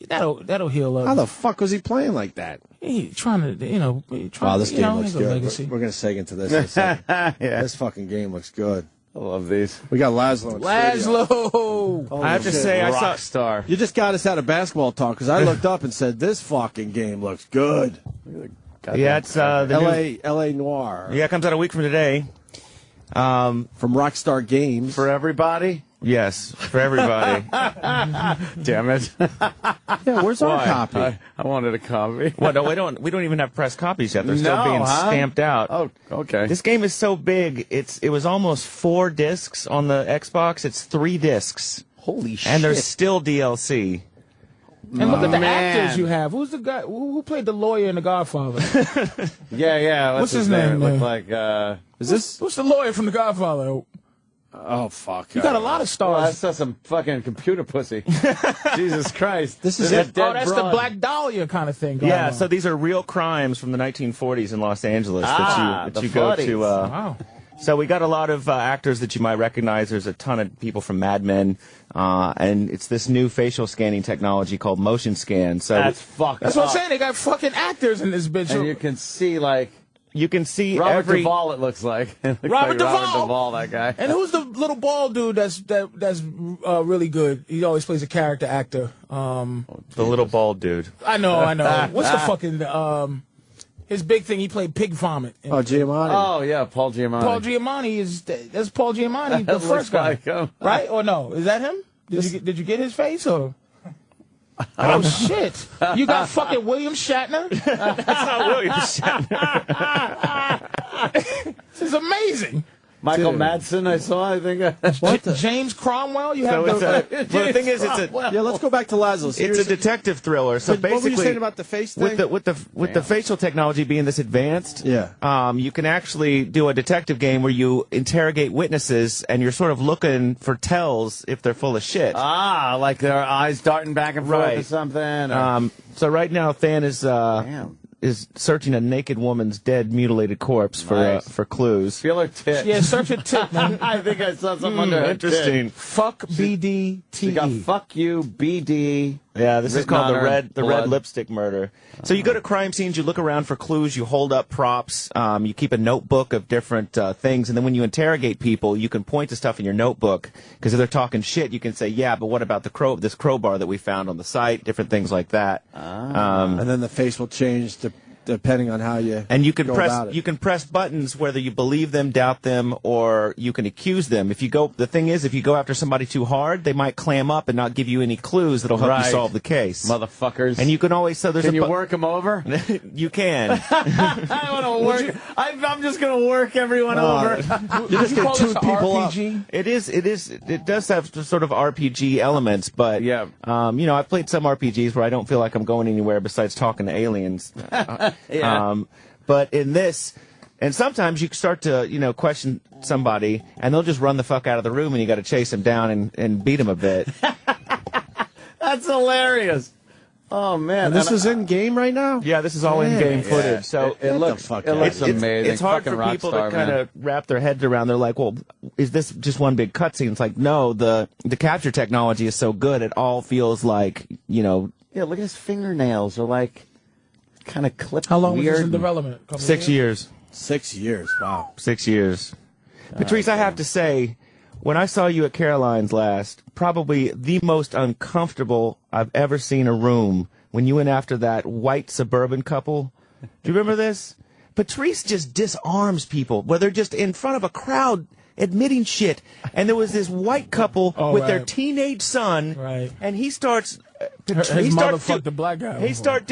That'll heal up. How the fuck was he playing like that? He trying to, Wow, this game looks good. We're going to seg into this in a second. Yeah. This fucking game looks good. I love these. We got Lazlow. Lazlow! I have to say, I saw Rockstar. You just got us out of basketball talk because I looked up and said, this fucking game looks good. Yeah, it's the L.A. Noir. Yeah, it comes out a week from today. From Rockstar Games. For everybody? Yes, for everybody. Damn it. Yeah, where's our copy? I wanted a copy. Well, no, we don't even have pressed copies yet. They're still being stamped out. Oh, okay. This game is so big. It was almost 4 discs on the Xbox. It's 3 discs. Holy shit. And there's still DLC. And look at the actors you have. Who's the guy who played the lawyer in The Godfather? Yeah. What's his name? It looked like, What's the lawyer from The Godfather? Oh, fuck. You got a lot of stars. That's just some fucking computer pussy. Jesus Christ. This is that's the Black Dahlia kind of thing. Yeah, on. so these are real crimes from the 1940s in Los Angeles that you go to. Wow. So we got a lot of actors that you might recognize. There's a ton of people from Mad Men, and it's this new facial scanning technology called motion scan. So that's what I'm saying. They got fucking actors in this bitch. And you can see Robert every Duvall. It looks like Robert Duvall, that guy. And who's the little bald dude that's really good? He always plays a character actor. The little bald dude. I know. What's the fucking his big thing? He played Pig Vomit. Giamatti. Oh yeah, Paul Giamatti. Paul Giamatti that's Paul Giamatti, the first guy, like him. right? Or no? Is that him? Did you get his face or? Oh shit! You got fucking William Shatner. That's not William Shatner. This is amazing. Michael Madsen, I saw. I think. James Cromwell. You have well, the thing is, yeah. Let's go back to Lazlow's. It's a detective thriller. So basically, what were you saying about the face thing? With the facial technology being this advanced, you can actually do a detective game where you interrogate witnesses and you're sort of looking for tells if they're full of shit. Like their eyes darting back and forth or something. Or... So right now, Than is searching a naked woman's dead, mutilated corpse for clues. Feel her tit. Yeah, search a tit, man. I think I saw something under her interesting. Tit. Fuck BDT. She got fuck you, BD. Yeah, this is called the red blood. lipstick murder. So you go to crime scenes, you look around for clues, you hold up props, you keep a notebook of different things, and then when you interrogate people, you can point to stuff in your notebook, because if they're talking shit, you can say, yeah, but what about this crowbar that we found on the site, different things like that. And then the face will change depending on how you and you can go press about it. You can press buttons whether you believe them, doubt them, or you can accuse them. The thing is, if you go after somebody too hard, they might clam up and not give you any clues that'll help you solve the case. Motherfuckers. And you can always Can you work them over? You can. I want to work. I'm just going to work everyone over. You just get 2 people up. It does have sort of RPG elements, but I've played some RPGs where I don't feel like I'm going anywhere besides talking to aliens. But in this, and sometimes you start to, question somebody, and they'll just run the fuck out of the room, and you got to chase them down and beat them a bit. That's hilarious. Oh man! And this is in game right now. Yeah, this is all in game footage. So it looks amazing. It's hard for people to kind of wrap their heads around. They're like, well, is this just one big cutscene? It's like, no, the capture technology is so good, it all feels like, Yeah, look at his fingernails. They're like kind of clipped. How long was weird. this in development? 6 years. 6 years. Wow. 6 years. Patrice, I have to say, when I saw you at Caroline's last, probably the most uncomfortable I've ever seen a room when you went after that white suburban couple. Do you remember this? Patrice just disarms people, where they're just in front of a crowd admitting shit. And there was this white couple with their teenage son, and he starts... His mother fucked the black guy. He starts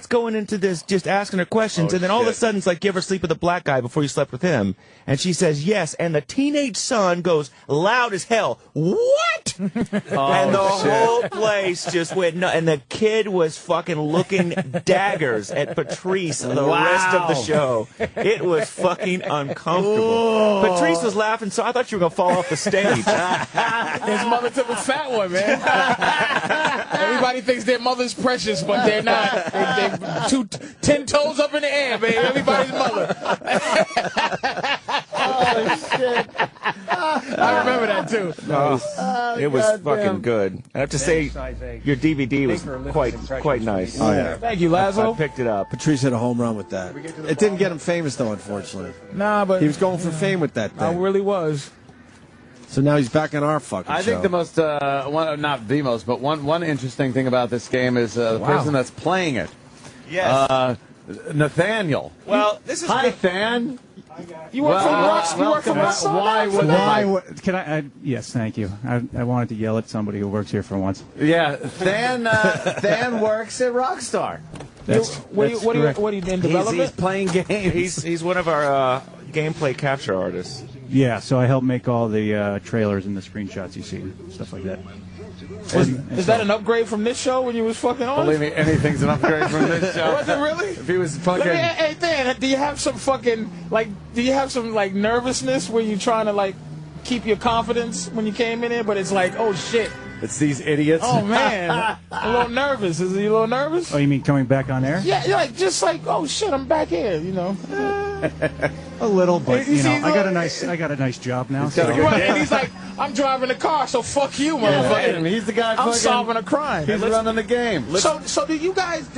going into this, just asking her questions, and then all of a sudden it's like, you ever sleep with a black guy before you slept with him? And she says yes, and the teenage son goes loud as hell, what? And the whole place just went nuts, and the kid was fucking looking daggers at Patrice the rest of the show. It was fucking uncomfortable. Patrice was laughing, so I thought you were going to fall off the stage. His mother took a fat one, man. Everybody thinks their mother's precious, but they're not. They're 10 toes up in the air, baby. Everybody's mother. Oh, shit. I remember that too. It was fucking good. I have to say, your DVD was quite nice. Oh, yeah. Thank you, Lazlow. I picked it up. Patrice hit a home run with that. It didn't get him famous, though, unfortunately. Nah, but He was going for fame with that I thing. really was. So now he's back on our fucking show. I think the most, not the most, but one interesting thing about this game is the person that's playing it. Yes. Nathaniel. Well, this is Hi, Than. You work from Rockstar? Why would Why? Can I? Yes, thank you. I wanted to yell at somebody who works here for once. Yeah, Than works at Rockstar. What are you in development? He's playing games. he's one of our gameplay capture artists. Yeah, so I help make all the trailers and the screenshots you see, stuff like that. Is that an upgrade from this show when you was fucking on? Believe me, anything's an upgrade from this show. Was it really? If he was fucking... Hey, Dan, do you have some fucking, nervousness where you trying to, keep your confidence when you came in here, but it's like, oh, shit. It's these idiots. Oh, man. I'm a little nervous. Is he a little nervous? Oh, you mean coming back on air? Yeah, oh, shit, I'm back here, you know. A little, but You see, I got a nice job now. got a So. good- Right, and he's like, I'm driving the car, so fuck you, motherfucker. He's the guy I'm fucking... solving a crime. He's running the game. So did you guys?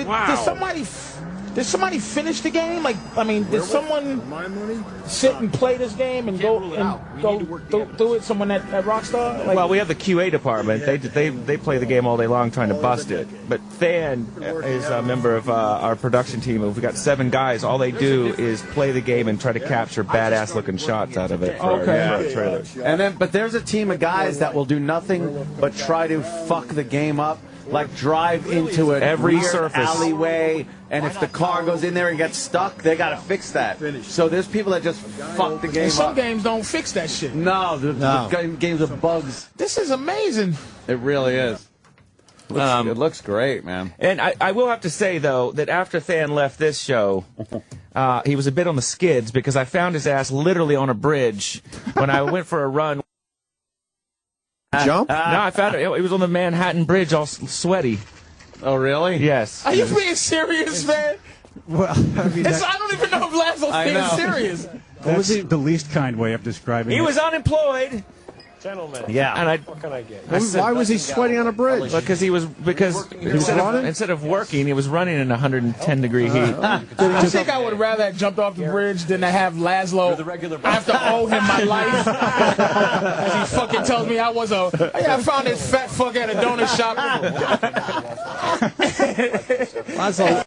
Did somebody finish the game? Did someone sit and play this game and go through it? Someone at Rockstar? Well, we have the QA department. They play the game all day long trying to bust it. But Than is a member of our production team. We've got 7 guys. All they do is play the game and try to capture badass-looking shots out of it for our trailers. But there's a team of guys that will do nothing but try to fuck the game up. Like drive into Every weird surface alleyway, and if the car goes in there and gets stuck, they gotta fix that. So there's people that just fuck the game And some up. games don't fix that shit. No, the games are bugs. This is amazing. It really is. It looks great, man. And I will have to say, though, that after Than left this show, he was a bit on the skids because I found his ass literally on a bridge when I went for a run. Jump? No, I found it. It was on the Manhattan Bridge, all sweaty. Oh, really? Yes. Are you being serious, man? Well, I mean, I don't even know if Lazlow's being serious. that's the least kind way of describing it. He was unemployed. Gentlemen, Yeah. And what can I get? Why was he sweating on a bridge? because instead of working, he was running in 110-degree heat. I think I would rather have jumped off the bridge than to have Lazlow. I have to owe him my life. As he fucking tells me I found this fat fuck at a donut shop. Lazlow,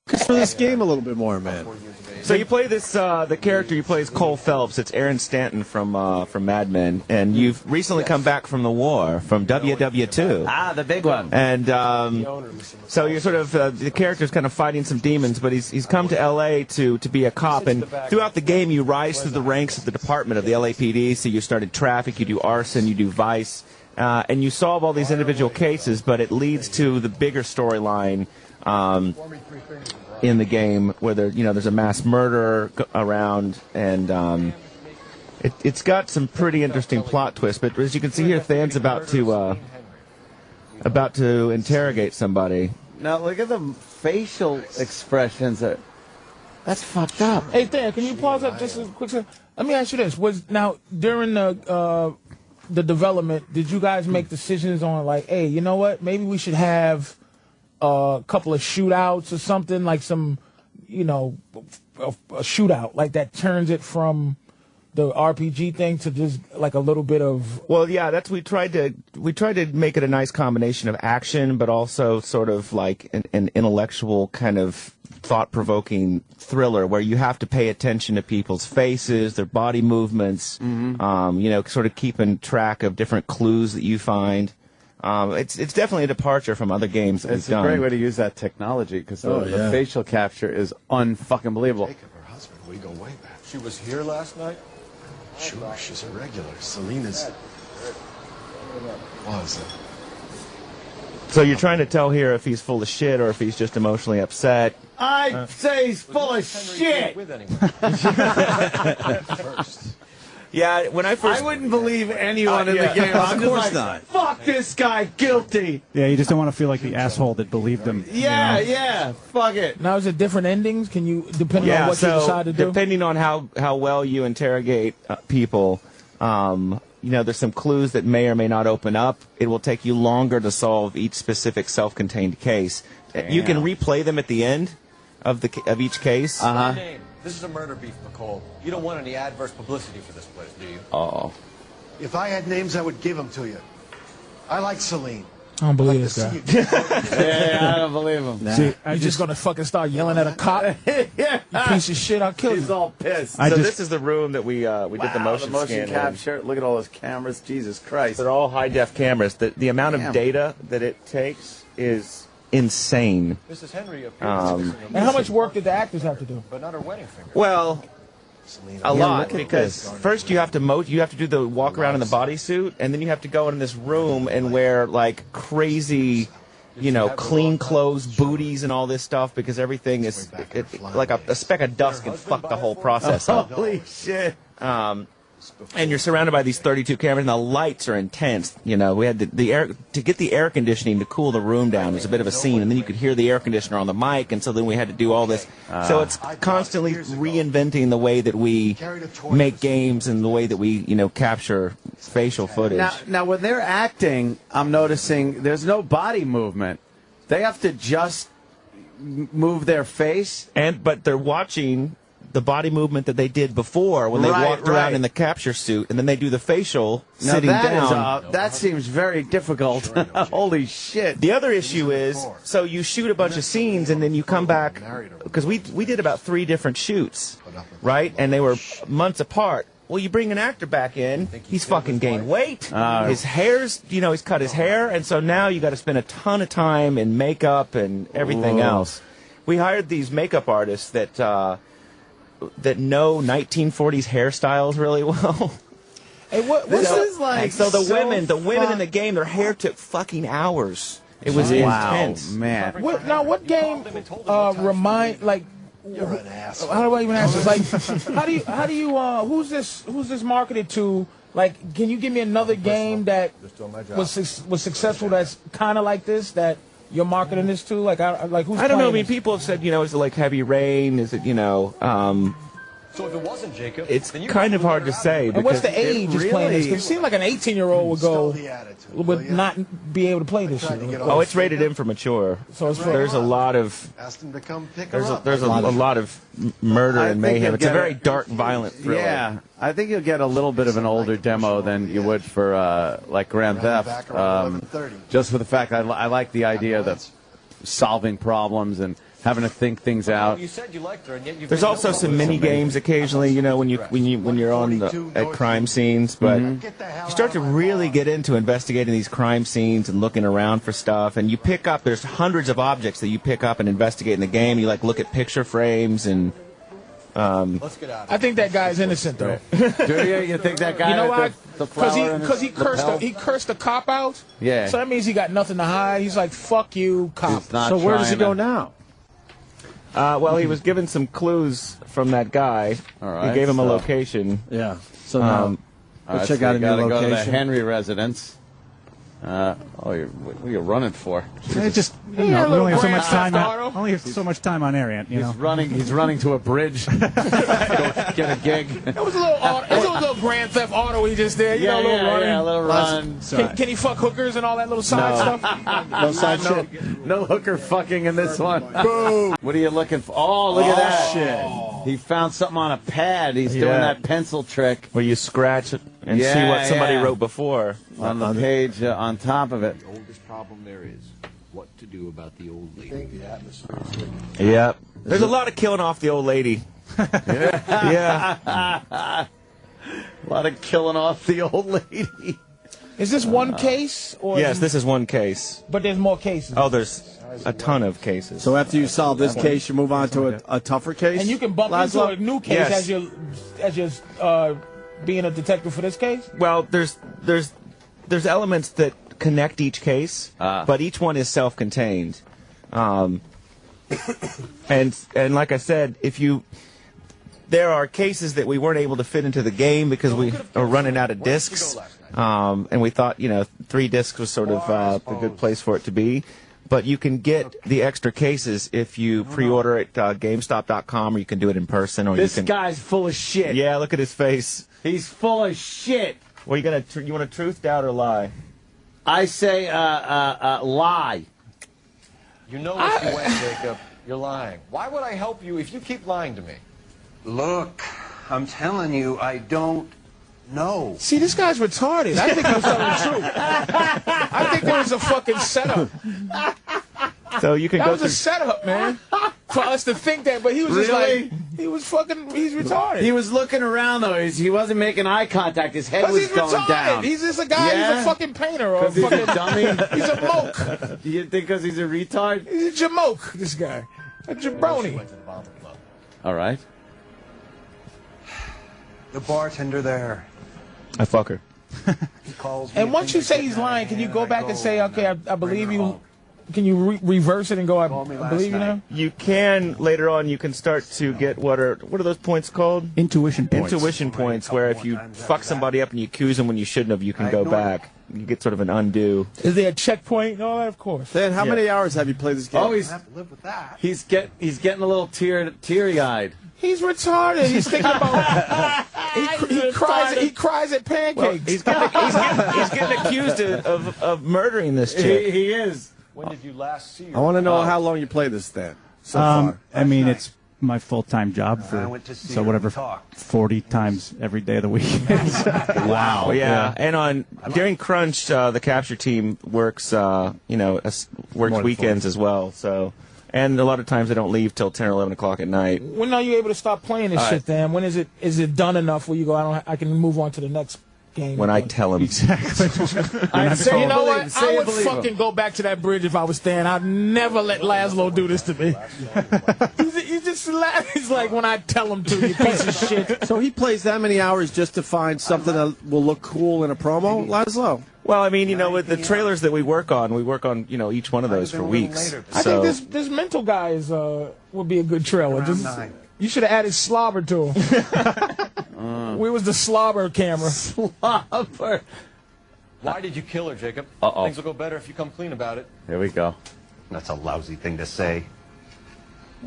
focus for this game a little bit more, man. So you play this, the character you play is Cole Phelps. It's Aaron Stanton from Mad Men. And you've recently come back from the war, from WW2. Ah, the big one. And so you're sort of, the character's kind of fighting some demons, but he's come to L.A. to be a cop. And throughout the game, you rise through the ranks of the department of the LAPD. So you started traffic, you do arson, you do vice. And you solve all these individual cases, but it leads to the bigger storyline in the game where there's a mass murder around, and it's got some pretty interesting plot twists. But as you can see here, Than's about to interrogate somebody. Now look at the facial expressions. That's fucked up. Hey, Dan, can you pause up just a quick second? Let me ask you this. During the development, did you guys make decisions on hey, you know what? Maybe we should have a couple of shootouts or something, like some, a shootout like that turns it from the RPG thing to just like a little bit of. Well, yeah, we tried to make it a nice combination of action, but also sort of like an intellectual kind of thought-provoking thriller where you have to pay attention to people's faces, their body movements, sort of keeping track of different clues that you find. It's definitely a departure from other games that we've done. It's a great way to use that technology because the facial capture is unfucking believable. Jacob, her husband, we go way back. She was here last night? Sure, she's a regular. Selena's was. So you're trying to tell here if he's full of shit or if he's just emotionally upset. I say he's full of shit. With anyone. First. Yeah, when I first... I wouldn't believe anyone in the yeah. game. I'm Of just course like, not. fuck this guy, guilty. Yeah, you just don't want to feel like the asshole that believed them. Yeah, you know? yeah, fuck it. Now, is it different endings? Can you, depending on what you decide to do? Depending on how well you interrogate people, there's some clues that may or may not open up. It will take you longer to solve each specific self-contained case. You can replay them at the end of each case. My name. This is a murder beef, McCall. You don't want any adverse publicity for this place, do you? Oh. If I had names, I would give them to you. I like Celine. I don't believe this guy. Yeah, I don't believe him. Nah. See, You just gonna fucking start yelling at a cop? Yeah. You piece of shit, I'll kill He's you. all pissed. So this is the room that we did the motion the scan in. capture. Look at all those cameras. Jesus Christ. They're all high-def cameras. The amount Damn. of data that it takes is insane. Mrs. Henry appears missing And how much work did the actors have to do? but not her wedding finger. Well, a lot, look at because this. first you have to do the walk around in the bodysuit, and then you have to go in this room and wear like crazy, clean clothes, booties, and all this stuff because everything is like a speck of dust can fuck the whole process up. Holy shit. And you're surrounded by these 32 cameras, and the lights are intense. We had the air to get the air conditioning to cool the room down. It was a bit of a scene, and then you could hear the air conditioner on the mic, and so then we had to do all this. So it's constantly reinventing the way that we make games and the way that we, capture facial footage. Now, when they're acting, I'm noticing there's no body movement. They have to just move their face. But they're watching the body movement that they did before when they walked around in the capture suit, and then they do the facial sitting down. That seems very difficult. Holy shit. The other issue is, so you shoot a bunch of scenes, and then you come back, because we did about 3 different shoots, right? And they were months apart. Well, you bring an actor back in, he's fucking gained weight, his hair's, he's cut his hair, and so now you got to spend a ton of time in makeup and everything else. We hired these makeup artists that know 1940s hairstyles really well. Hey, This is like And so the women in the game, their hair took fucking hours. It was intense. Man. What game remind like? You're an asshole. How do I even ask this? Like, how do you who's this marketed to? Like, can you give me another game that was successful that's kind of like this that you're marketing this to? Like, who's? I don't know. I playing mean, this? people have said, is it like Heavy Rain? Is it, So if it wasn't Jacob, it's then you kind of probably hard to say. And what's because the age is playing this? 'Cause it seems like an 18-year-old would go Still the attitude, would will ya? not be able to play this tried to shit. get Oh, it's rated M for mature. So it's for- There's a lot of Asked him to come pick her up. there's a lot of murder I and think mayhem. you'll It's a get very it. dark, violent thriller. Yeah, I think you'll get a little bit of an older demo than you would for like Grand Back Theft. around 11:30. Just for the fact I like the idea of solving problems and having to think things out. You said you liked her, and yet you've There's made also no some progress. mini games occasionally, when you're on at crime scenes, but Get the hell you start out to of my really bar. get into investigating these crime scenes and looking around for stuff, and you pick up. There's hundreds of objects that you pick up and investigate in the game. You look at picture frames and. Let's get out of I think that guy's innocent though. Do you? You think that guy? You know with why? The flower in Because he his cursed lapel? he cursed the cop out. Yeah. So that means he got nothing to hide. He's like, "Fuck you, cop." He's not So where does he trying go to- now? Well, he was given some clues from that guy. All right, He gave him a so- location. Yeah. So now, All right, check so out you a new gotta go to the location. Henry residence. What are you running for? It just Yeah, we little only have so Grand much time. Theft Auto. Only have so much time on air, Ant. You know. He's running to a bridge. Go get a gig. It was a little Grand Theft Auto he just did. You know, a little running. a little run. Can he fuck hookers and all that little side stuff? No side shit. No hooker fucking in this one. Boom. What are you looking for? Oh, look at that. shit. He found something on a pad. He's doing Yeah. that pencil trick Where you scratch it and see Yeah, what somebody yeah. wrote before. on the page on top of it. The oldest problem there is what to do about the old lady. Yep. There's a lot of killing off the old lady. Yeah. A lot of killing off the old lady. Is this one case? Or Yes, this is one case. But there's more cases. Oh, there's a ton of cases. So after you solve this case, you move on to a tougher case. And you can bump into Lazlow? a new case Yes. as you're being a detective for this case. Well, there's elements that connect each case, but each one is self-contained. And like I said, there are cases that we weren't able to fit into the game because we are running out of discs. And we thought, 3 discs was sort of a good place for it to be. But you can get the extra cases if you pre-order at GameStop.com, or you can do it in person. Or This you can... guy's full of shit. Yeah, look at his face. He's full of shit. Well, you want a truth, doubt, or lie? I say lie. You know what you went, Jacob. You're lying. Why would I help you if you keep lying to me? Look, I'm telling you, I don't know. See, this guy's retarded. I think he was telling the truth. I think there was a fucking setup. So you can That go was a setup, man. For us to think that, but he was just Really? like, he's retarded. He was looking around, though. He wasn't making eye contact. His head Because was he's going retarded. down. He's just a guy. Yeah? He's a fucking painter or a He's fucking a dummy. He's a moke. Do you think because he's a retard? He's a jamoke. This guy, a jabroni. All right. The bartender there. I fuck her. He calls me. And once you say he's lying, can you go back and say, okay, I believe you? Can you reverse it and go, I believe you now? You can later on. You can start to get what are those points called? Intuition points. Intuition points, where if you fuck somebody up and you accuse them when you shouldn't have, you can go back. You get sort of an undo. Is there a checkpoint? No, of course. Dan, how many hours have you played this game? Oh, I have to live with that. he's getting a little teary-eyed. He's retarded. He's thinking about. He cries at pancakes. He's getting accused of murdering this chick. He is. When did you last see her? I want to know how long you played this, Dan. So far. I mean, it's my full-time job I went to see so her whatever, and talk. 40 times every day of the week. Wow. Oh, yeah. And during crunch, the capture team works, works weekends as well. So, and a lot of times they don't leave till 10 or 11 o'clock at night. When are you able to stop playing this shit, Dan? When is it done enough where you go, I can move on to the next game? When I tell him. I'd say, you know what? I would fucking go back to that bridge if I was Dan. I'd never let Lazlow do this to me. He's just he's like, when I tell him to, you piece of shit. So he plays that many hours just to find something that will look cool in a promo, Lazlow? Well, I mean, with the trailers that we work on, each one of those for weeks. I think this mental guy would be a good trailer. You should have added slobber to him. We was the slobber camera. Slobber. Why did you kill her, Jacob? Uh-oh. Things will go better if you come clean about it. Here we go. That's a lousy thing to say.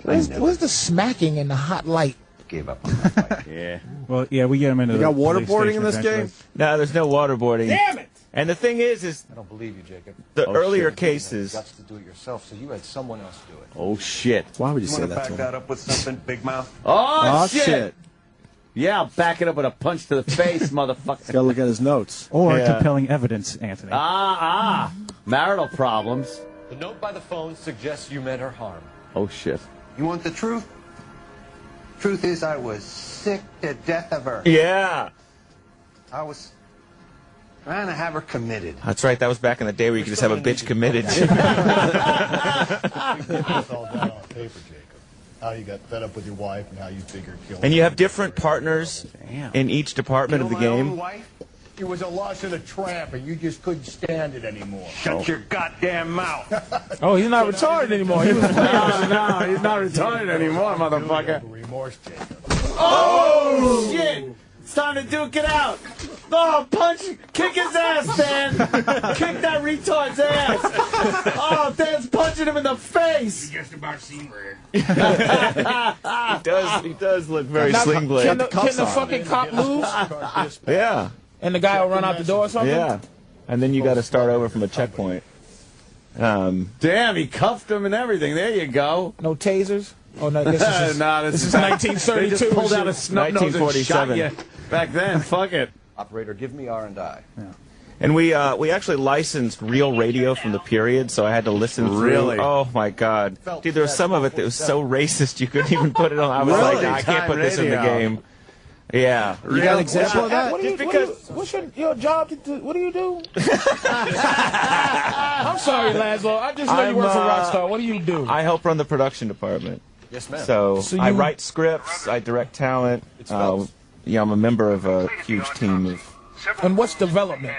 Where's the smacking and the hot light? Gave up on that fight. Yeah. Well, yeah, we get him into You the got police waterboarding in station this eventually. game? No, there's no waterboarding. Damn it! And the thing is I don't believe you, Jacob. the earlier shit. cases. You got to do it yourself, so you had someone else do it. Oh, shit. Why would you You say want to that back to him? that up with something, Big Mouth? Oh, Oh, shit. Yeah, I'll back it up with a punch to the face, motherfucker. Got to look at his notes. Or Yeah. compelling evidence, Anthony. Marital problems. The note by the phone suggests you meant her harm. Oh, shit. You want the truth? Truth is, I was sick to death of her. Yeah. I was trying to have her committed. That's right. That was back in the day where you could just have a bitch committed. It's all down on paper, Jacob. How you got fed up with your wife and how you figured killing And you her. have different partners in each department of the My own game. wife? It was a loss of the tramp, and you just couldn't stand it anymore. Shut your goddamn mouth. Oh, he's not retarded anymore. He was No, he's not retarded anymore, motherfucker. Remorse, Jacob. Oh, shit. It's time to duke it out. Oh, punch. Kick his ass, Dan. Kick that retard's ass. Oh, Dan's punching him in the face. Just about seen red. He does look very Now, sling blade. Can the fucking cop lose? Yeah. And the guy will run out the door or something? Yeah. And then you got to start over from a checkpoint. Damn, he cuffed him and everything. There you go. No tasers? Oh, no, this is, This is They 1932. just pulled out a snub nose and shot 1947. you. Back then, fuck it. Operator, give me R&I. And we actually licensed real radio from the period, so I had to listen through. Really? Oh, my God. Dude, there was some of it that was so racist you couldn't even put it on. I was like, Really? nah, I can't Time put this in the radio. game. Yeah. You got an example of that? What's your job? What do you do? I'm sorry, Lazlow. I just know you work for Rockstar. What do you do? I help run the production department. Yes, ma'am. So So I you- write scripts, I direct talent. spelled. Yeah, I'm a member of a huge team of. And what's development?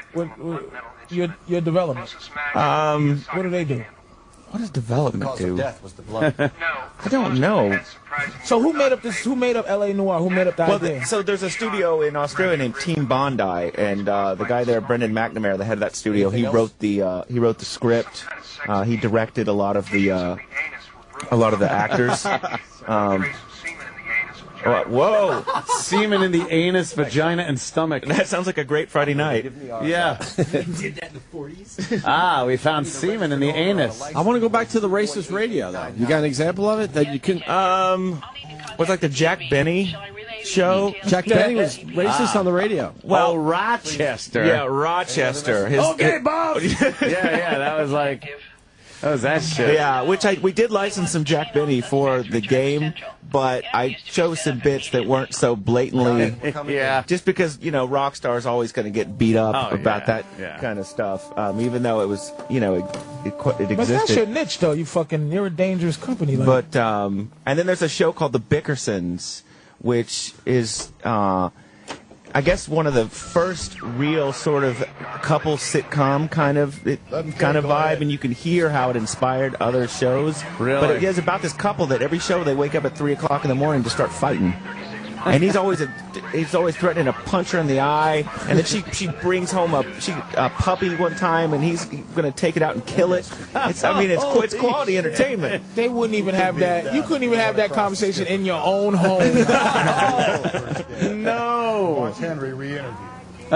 Your development? What do they do? What does development Cause of do? death was the blood. I don't know. So who made up this? Who made up L.A. Noir? Who made up the idea? So there's a studio in Australia named Team Bondi, and the guy there, Brendan McNamara, the head of that studio, he wrote the script. He directed a lot of the actors. Whoa! Semen in the anus, vagina, and stomach. That sounds like a great Friday night. Yeah. Did that in the 40s? Ah, we found semen in the anus. I want to go back to the racist radio, though. You got an example of it that you can? Was like the Jack Benny show. Jack Benny was racist on the radio. Well, Rochester. Yeah, Rochester. Okay, Bob. yeah, that was like. That was that shit. Yeah, we did license some Jack Benny for the game, but I chose some bits that weren't so blatantly. Yeah. Just because, Rockstar is always going to get beat up about that yeah. kind of stuff, even though it was, it existed. But that's your niche, though. You're a dangerous company. Like. But, and then there's a show called The Bickersons, which is, I guess one of the first real sort of couple sitcom kind of vibe, and you can hear how it inspired other shows. Really? But it is about this couple that every show they wake up at 3 o'clock in the morning to start fighting. And he's always threatening to punch her in the eye, and then she brings home a puppy one time, and he's going to take it out and kill it. It's quality entertainment. They wouldn't even have that. You couldn't even have that conversation in your own home. No. Watch Henry re-interview.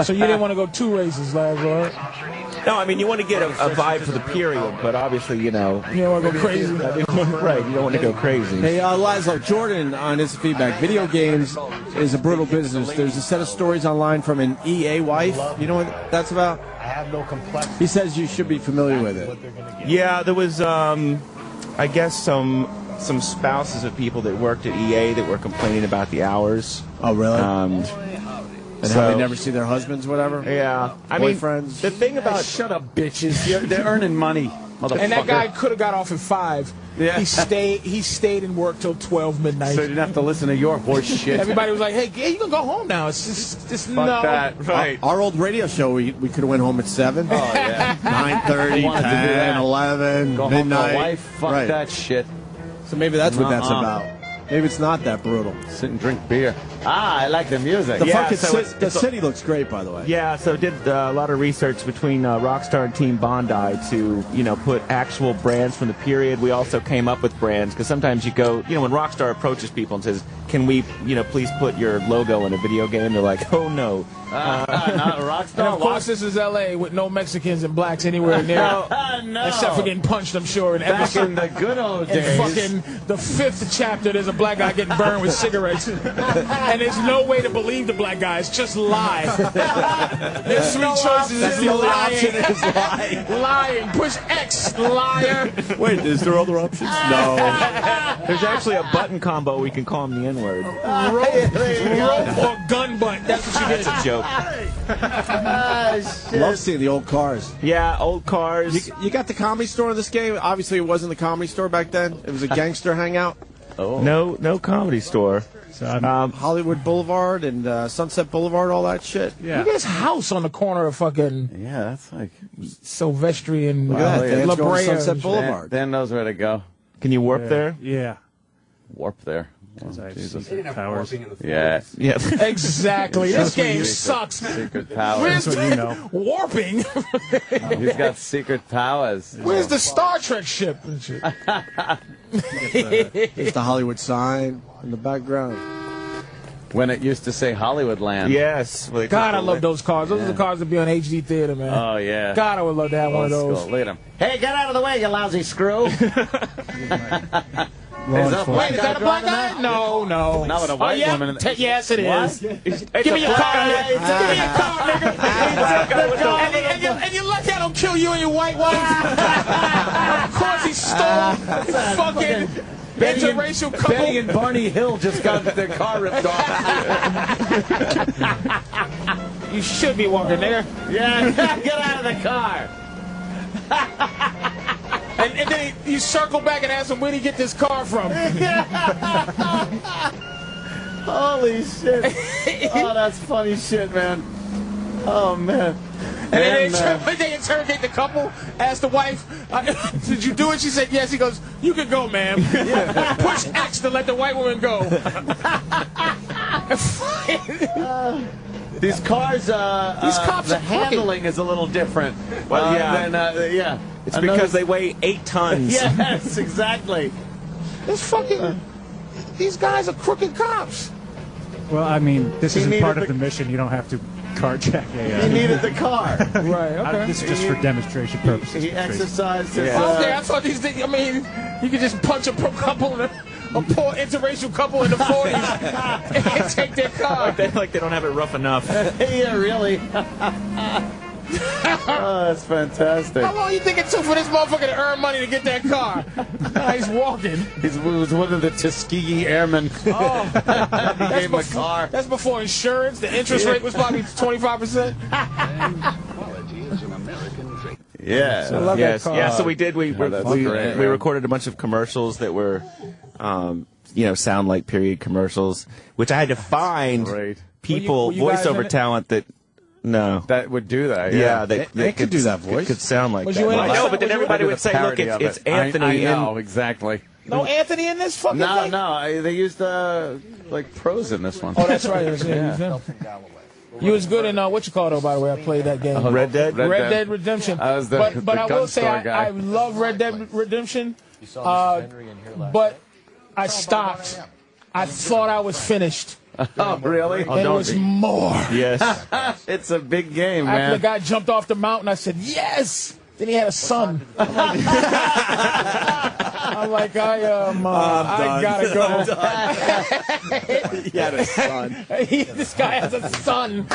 So you didn't want to go too racist, Lazlow. No, I mean, you want to get a vibe for the period, but obviously, You don't want to go crazy. right, you don't want to go crazy. Hey, Lazlow, Jordan on his feedback. Video games is a brutal business. There's a set of stories online from an EA wife. You know what that's about? I have no complex. He says you should be familiar with it. Yeah, there was, I guess, some spouses of people that worked at EA that were complaining about the hours. Oh, really? And how so- they never see their husbands, whatever? Yeah, I Boyfriends. mean, the thing about Shut up, bitches. They're earning money, motherfucker. And that guy could have got off at 5. Yeah. He stayed and worked till 12 midnight. So you didn't have to listen to your horse shit. Everybody was like, "Hey, you can go home now." It's just no. Fuck that. Right. Our old radio show, we could have went home at 7. Oh, yeah. 9:30, Wanted to do 10, that. 11, Go midnight. home to a wife. Fuck Right. that shit. So maybe that's what that's Uh-uh. about. Maybe it's not that brutal. Sit and drink beer. Ah, I like the music. The Yeah, fucking so the city looks great, by the way. Yeah, so did a lot of research between Rockstar and Team Bondi to, put actual brands from the period. We also came up with brands, because sometimes you go, when Rockstar approaches people and says, can we, please put your logo in a video game? They're like, oh, no. Not Rockstar. And of course, this is L.A. with no Mexicans and blacks anywhere near. No. Except for getting punched, I'm sure. In Back episode, in the good old in days. fucking the 5th chapter, there's a black guy getting burned with cigarettes. And there's no way to believe the black guy. It's just lie. There's 3 choices. It's The only lying. option is lying. Lying. Push X. Liar. Wait, is there other options? No. There's actually a button combo we can call him the N-word. Rope or gun butt. That's what you get. That's a joke. Love seeing the old cars. Yeah, old cars. You got the Comedy Store in this game? Obviously, it wasn't the Comedy Store back then. It was a gangster hangout. No Comedy Store. So I'm, Hollywood Boulevard and Sunset Boulevard, all that shit. yeah. Look at this house on the corner of fucking Yeah, that's like. Silvestri and Look at that. Dan's La going to Brea. Sunset Boulevard. Dan knows where to go. Can you warp there? Yeah. Warp there. Because I have Jesus. secret powers. Yeah. Yeah. Exactly. This game sucks. Secret powers. Where's That's what you know. warping? He's got secret powers. Where's the Star Trek ship and shit? There's the Hollywood sign in the background. When it used to say Hollywood Land. Yes. Well, God, I love those cars. Those are the cars that be on HD theater, man. Oh, yeah. God, I would love to have one of Old those. school. Look at him. Hey, get out of the way, you lousy screw. Is that Wait, is that a black guy? No. Not with a white yeah? woman. Yes, it What? is. Give me your car, nigga. Give me your car, nigga. And you lucky I don't kill you and your white wife. Of course he stole fucking interracial couple. Betty and Barney Hill just got their car ripped off. You should be walking, nigga. Yeah, get out of the car. And then you circle back and ask him where'd he get this car from. Holy shit. Oh, that's funny shit, man. Oh, man. And then they interrogate the couple, ask the wife, did you do it? She said yes. He goes, you can go, ma'am. Push X to let the white woman go. These cars, These cops the are crooked. handling is a little different. Well, yeah. Yeah. It's because they weigh 8 tons. Yes, exactly. This fucking... These guys are crooked cops. Well, I mean, this He isn't needed part of the- the mission. You don't have to carjack He a. needed the car. Right, okay. This is just for demonstration purposes. He exercised his... Okay, I thought these things... I mean, you could just punch a couple, a poor interracial couple in the 40s and take their car. Like they don't have it rough enough. Yeah, really. Oh, that's fantastic. How long you think it took for this motherfucker to earn money to get that car? He's walking. He was one of the Tuskegee Airmen. Oh, He gave him a car. That's before insurance. The interest rate was probably 25%. Yeah. I love Yes, that car. yeah. So we did. We that's we great, we recorded a bunch of commercials that were, sound like period commercials, which I had to find Great. were people, you guys in voiceover it? talent that. No. That would do that. Yeah, They could do that voice. Could sound like Was that. you in I it? know, but then Was you everybody Did would a say, "Look, parody of it's it. Anthony." I and know, exactly. No Anthony in this fucking No, thing? no, they used like pros in this one. Oh, that's right. It was him. You was good in what you call it, though, by the way. I played that game. Red Dead. Red Dead Redemption. I was the but I gun will say store guy. I love Red Dead Redemption, but I stopped. I thought I was finished. Oh, really? And it was more. Yes. It's a big game, After the man. guy jumped off the mountain, I said, yes! Then he had a son. I'm like, I gotta go. He had a son. This guy has a son.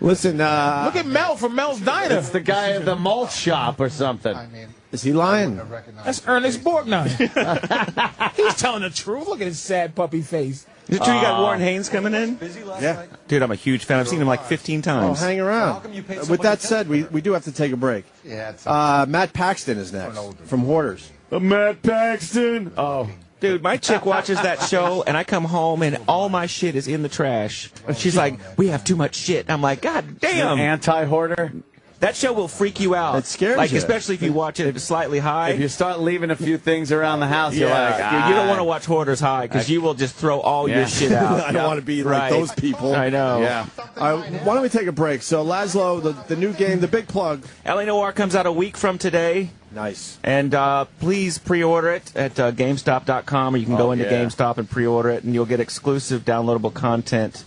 Listen, Look at Mel from Mel's Diner. It's the guy at the malt shop or something. is he lying? That's Ernest Borgnine. He's telling the truth. Look at his sad puppy face. Is it true you got Warren Haynes coming in? Yeah. Dude, I'm a huge fan. I've seen him like 15 Oh, times. hang around. With that said, we do have to take a break. Matt Paxton is next from Hoarders. Matt Paxton. Oh. Dude, my chick watches that show, and I come home, and all my shit is in the trash. She's like, we have too much shit. I'm like, God damn. Anti-hoarder. That show will freak you out. It scares like, you. Especially if you watch it slightly high. If you start leaving a few things around the house, you're like, Dude, you don't want to watch Hoarders High, because you will just throw all your shit out. I don't want to be like Right. those people. I know. Yeah. Why don't we take a break? So, Lazlow, the new game, the big plug. LA Noir comes out a week from today. Nice. And please pre-order it at GameStop.com, or you can go into GameStop and pre-order it, and you'll get exclusive downloadable content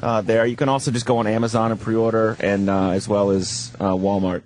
there. You can also just go on Amazon and pre-order, and as well as Walmart.